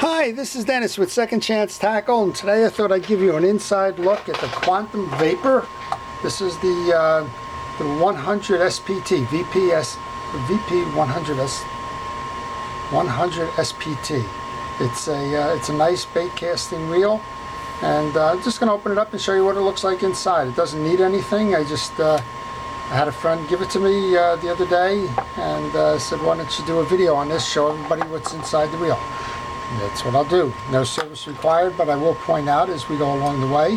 Hi, this is Dennis with Second Chance Tackle, and today I thought I'd give you an inside look at the Quantum Vapor. This is the 100 SPT, VP 100 SPT. It's a nice bait casting reel, and I'm just going to open it up and show you what it looks like inside. It doesn't need anything. I had a friend give it to me the other day, and said, why don't you do a video on this, show everybody what's inside the reel. That's what I'll do. No service required, but I will point out as we go along the way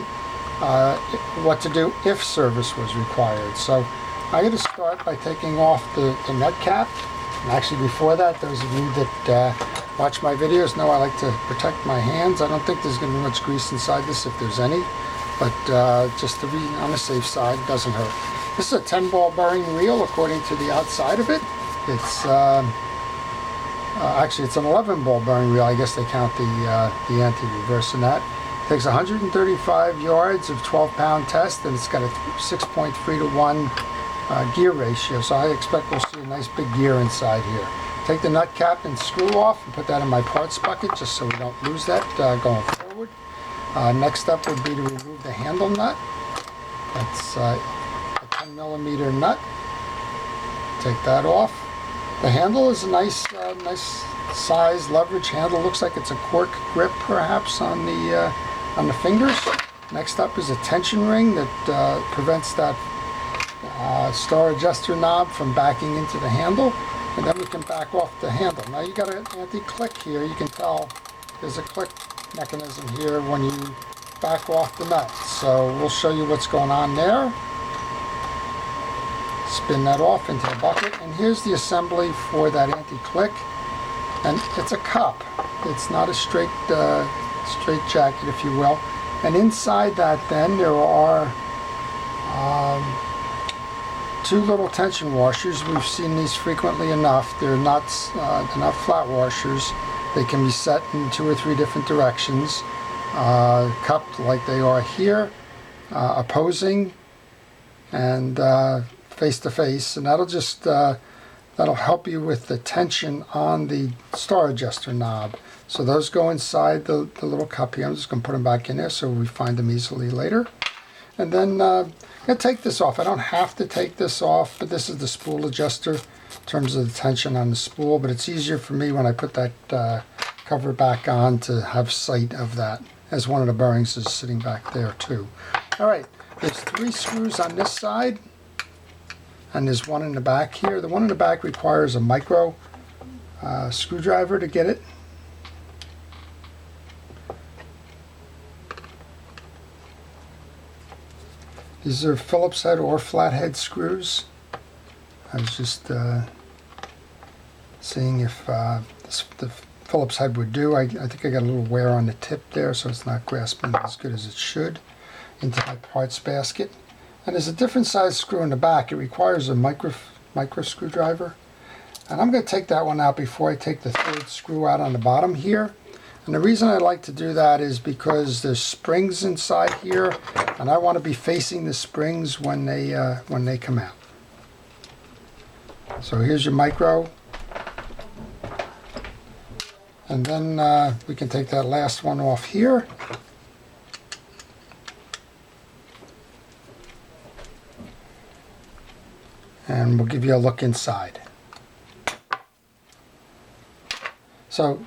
what to do if service was required. So I'm going to start by taking off the nut cap. And actually before that, those of you that watch my videos know I like to protect my hands. I don't think there's going to be much grease inside this if there's any, but just to be on the safe side, it doesn't hurt. This is a 10-ball bearing reel according to the outside of it. It's actually, it's an 11-ball bearing reel. I guess they count the anti-reverse in that. It takes 135 yards of 12-pound test, and it's got a 6.3 to 1 gear ratio. So I expect we'll see a nice big gear inside here. Take the nut cap and screw off and put that in my parts bucket just so we don't lose that going forward. Next step would be to remove the handle nut. That's a 10mm nut. Take that off. The handle is a nice size leverage handle. Looks like it's a cork grip perhaps on the fingers. Next up is a tension ring that prevents that star adjuster knob from backing into the handle, and then we can back off the handle. Now you got an anti-click here. You can tell there's a click mechanism here when you back off the nut. So we'll show you what's going on there. Spin that off into the bucket, and here's the assembly for that anti-click, and it's a cup. It's not a straight jacket, if you will. And inside that then there are two little tension washers. We've seen these frequently enough. They're not flat washers. They can be set in 2 or 3 different directions, cupped like they are here, opposing and face to face, and that'll just that'll help you with the tension on the star adjuster knob. So those go inside the little cup here. I'm just going to put them back in there so we find them easily later. And then I'm going to take this off. I don't have to take this off, but this is the spool adjuster in terms of the tension on the spool, but it's easier for me when I put that cover back on to have sight of that, as one of the bearings is sitting back there too. Alright, there's 3 screws on this side, and there's one in the back here. The one in the back requires a micro screwdriver to get it. These are Phillips head or flathead screws. I was just seeing if the Phillips head would do. I think I got a little wear on the tip there, so it's not grasping as good as it should into my parts basket. And there's a different size screw in the back. It requires a micro screwdriver. And I'm going to take that one out before I take the 3rd screw out on the bottom here. And the reason I like to do that is because there's springs inside here, and I want to be facing the springs when they come out. So here's your micro. And then we can take that last one off here. And we'll give you a look inside. So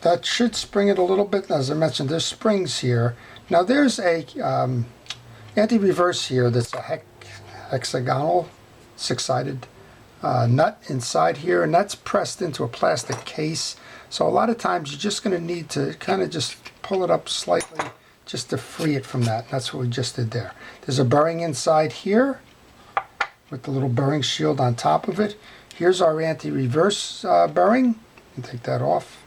that should spring it a little bit. As I mentioned, there's springs here. Now there's a anti-reverse here that's a hexagonal 6-sided nut inside here, and that's pressed into a plastic case. So a lot of times you're just going to need to kind of just pull it up slightly just to free it from that. That's what we just did there. There's a bearing inside here with the little bearing shield on top of it. Here's our anti-reverse bearing. You can take that off.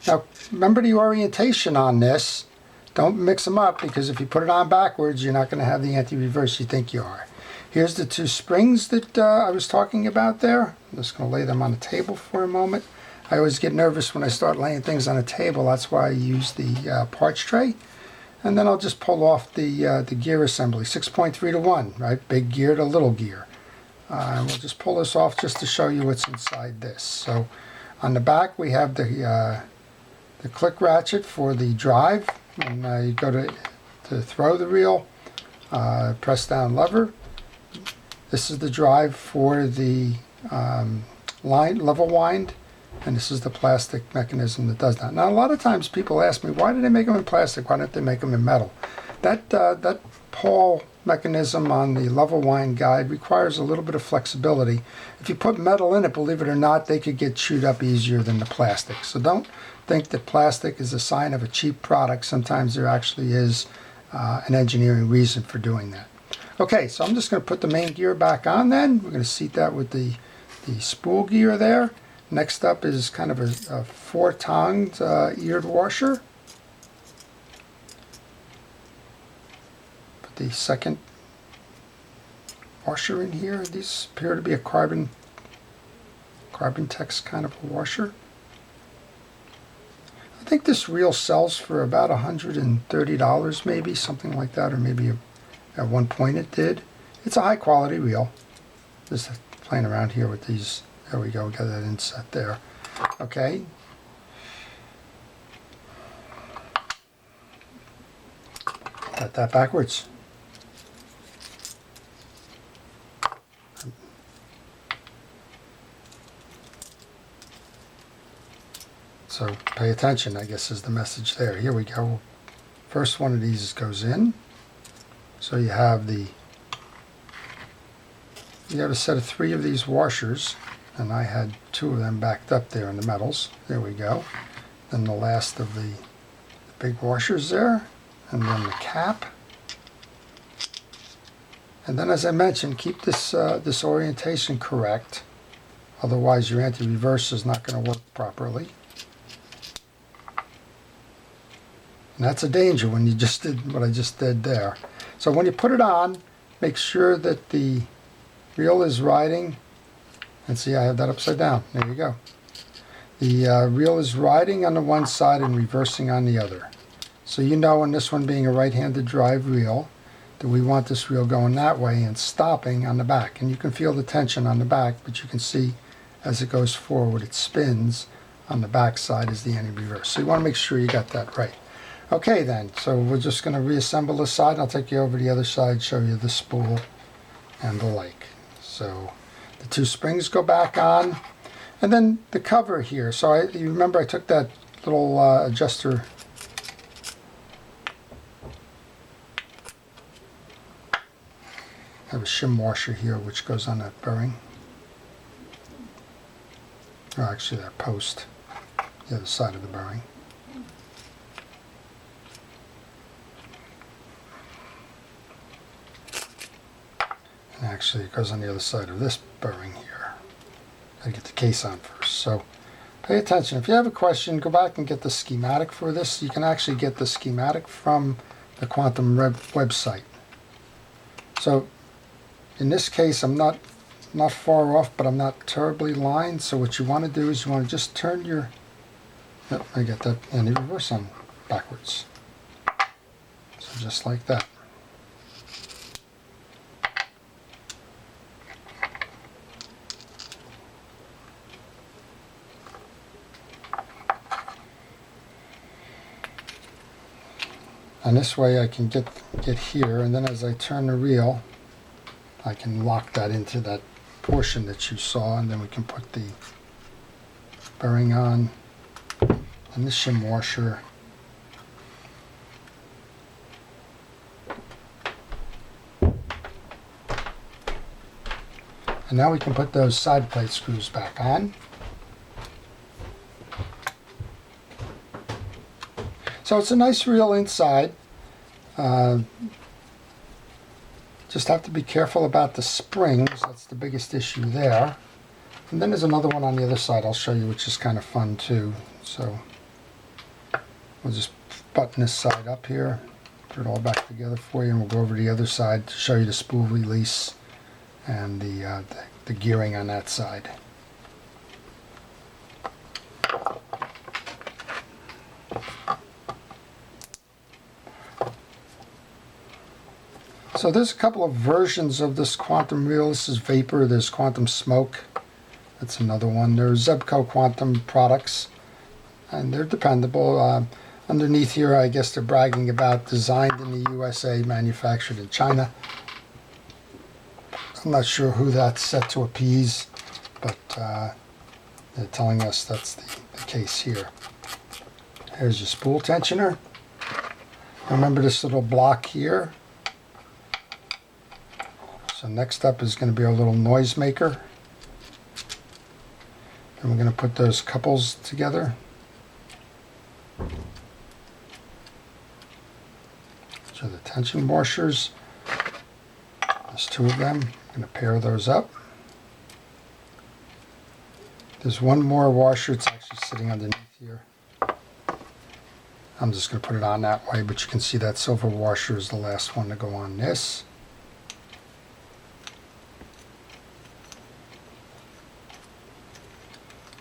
Now remember the orientation on this. Don't mix them up, because if you put it on backwards, you're not going to have the anti-reverse you think you are. Here's the 2 springs that I was talking about there. I'm just going to lay them on the table for a moment. I always get nervous when I start laying things on a table. That's why I use the parts tray. And then I'll just pull off the gear assembly, 6.3 to 1, right? Big gear to little gear. And we'll just pull this off just to show you what's inside this. So on the back we have the the click ratchet for the drive. And you go to throw the reel, press down lever. This is the drive for the level wind, and this is the plastic mechanism that does that. Now, a lot of times people ask me, why did they make them in plastic? Why didn't they make them in metal? That pawl mechanism on the level wind guide requires a little bit of flexibility. If you put metal in it, believe it or not, they could get chewed up easier than the plastic. So don't think that plastic is a sign of a cheap product. Sometimes there actually is an engineering reason for doing that. Okay, so I'm just going to put the main gear back on then. We're going to seat that with the spool gear there. Next up is kind of a 4-tonged eared washer. Put the second washer in here. These appear to be a carbon tex kind of a washer. I think this reel sells for about $130 maybe, something like that, or maybe at one point it did. It's a high quality reel. Just playing around here with these. There we go, got that inset there. Okay. Got that backwards. So pay attention, I guess, is the message there. Here we go. First one of these goes in. So you have a set of 3 of these washers, and I had 2 of them backed up there in the metals. There we go. Then the last of the big washers there, and then the cap. And then, as I mentioned, keep this orientation correct. Otherwise, your anti-reverse is not going to work properly. And that's a danger when you just did what I just did there. So when you put it on, make sure that the reel is riding. And see, I have that upside down. There you go. The reel is riding on the one side and reversing on the other. So you know, in this one being a right-handed drive reel, that we want this reel going that way and stopping on the back. And you can feel the tension on the back, but you can see as it goes forward, it spins on the back side is the anti-reverse. So you want to make sure you got that right. Okay then, so we're just going to reassemble this side, and I'll take you over to the other side, show you the spool and the like. So the 2 springs go back on, and then the cover here. So you remember I took that little adjuster, I have a shim washer here which goes on that bearing, or actually that post, the other side of the bearing. And actually it goes on the other side of this bearing here. Gotta get the case on first. So pay attention. If you have a question, go back and get the schematic for this. You can actually get the schematic from the Quantum website. So in this case, I'm not far off, but I'm not terribly lined. So what you want to do is you want to just turn your, yep, I get that anti-reverse on backwards. So just like that. And this way I can get here, and then as I turn the reel, I can lock that into that portion that you saw, and then we can put the bearing on, and the shim washer. And now we can put those side plate screws back on. So it's a nice reel inside. Just have to be careful about the springs. That's the biggest issue there. And then there's another one on the other side I'll show you, which is kind of fun too. So we'll just button this side up here, put it all back together for you, and we'll go over to the other side to show you the spool release and the gearing on that side. So there's a couple of versions of this Quantum reel. This is Vapor, there's Quantum Smoke. That's another one. There's Zebco Quantum products. and they're dependable. Underneath here, I guess they're bragging about designed in the USA, manufactured in China. I'm not sure who that's set to appease, but they're telling us that's the case here. Here's your spool tensioner. Remember this little block here. So next up is going to be our little noise maker. And we're going to put those couples together. So the tension washers, there's two of them. I'm going to pair those up. There's one more washer. It's actually sitting underneath here. I'm just going to put it on that way, but you can see that silver washer is the last one to go on this.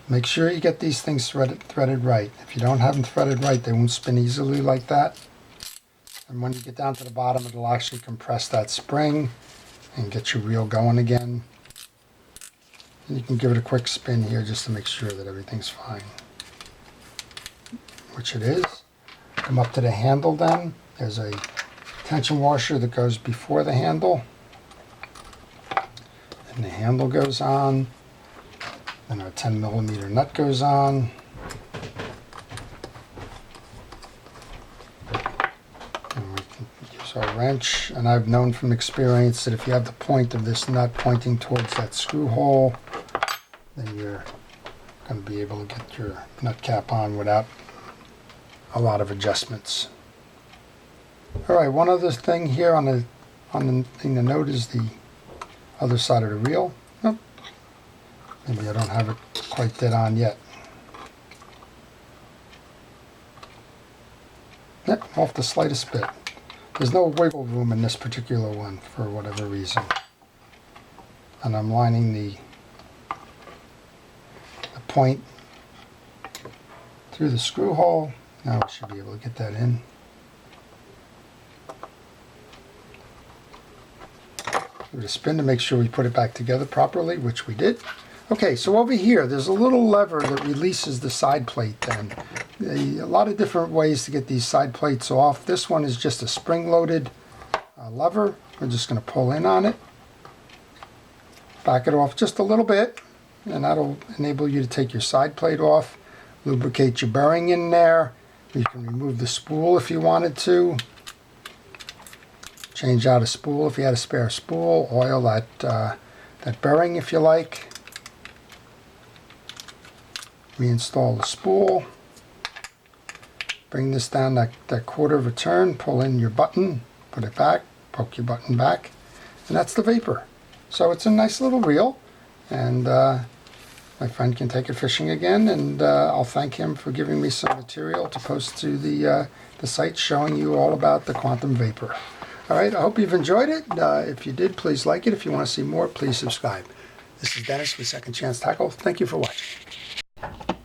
Make sure you get these things threaded right. If you don't have them threaded right, they won't spin easily like that. And when you get down to the bottom, it'll actually compress that spring and get your reel going again. And you can give it a quick spin here just to make sure that everything's fine, which it is. Come up to the handle then. There's a tension washer that goes before the handle. And the handle goes on. Then our 10mm nut goes on. And we can use our wrench. And I've known from experience that if you have the point of this nut pointing towards that screw hole, then you're going to be able to get your nut cap on without a lot of adjustments. All right, one other thing here on the thing to note is the other side of the reel. Nope. Maybe I don't have it quite dead on yet. Yep, off the slightest bit. There's no wiggle room in this particular one for whatever reason. And I'm lining the point through the screw hole. Now we should be able to get that in. Give it a spin to make sure we put it back together properly, which we did. Okay, so over here, there's a little lever that releases the side plate then. A lot of different ways to get these side plates off. This one is just a spring-loaded lever. We're just going to pull in on it. Back it off just a little bit, and that'll enable you to take your side plate off. Lubricate your bearing in there. You can remove the spool if you wanted to. Change out a spool if you had a spare spool. Oil that bearing if you like. Reinstall the spool. Bring this down that quarter of a turn. Pull in your button. Put it back. Poke your button back. And that's the Vapor. So it's a nice little reel. And my friend can take it fishing again, and I'll thank him for giving me some material to post to the site showing you all about the Quantum Vapor. All right, I hope you've enjoyed it. If you did, please like it. If you want to see more, please subscribe. This is Dennis with Second Chance Tackle. Thank you for watching.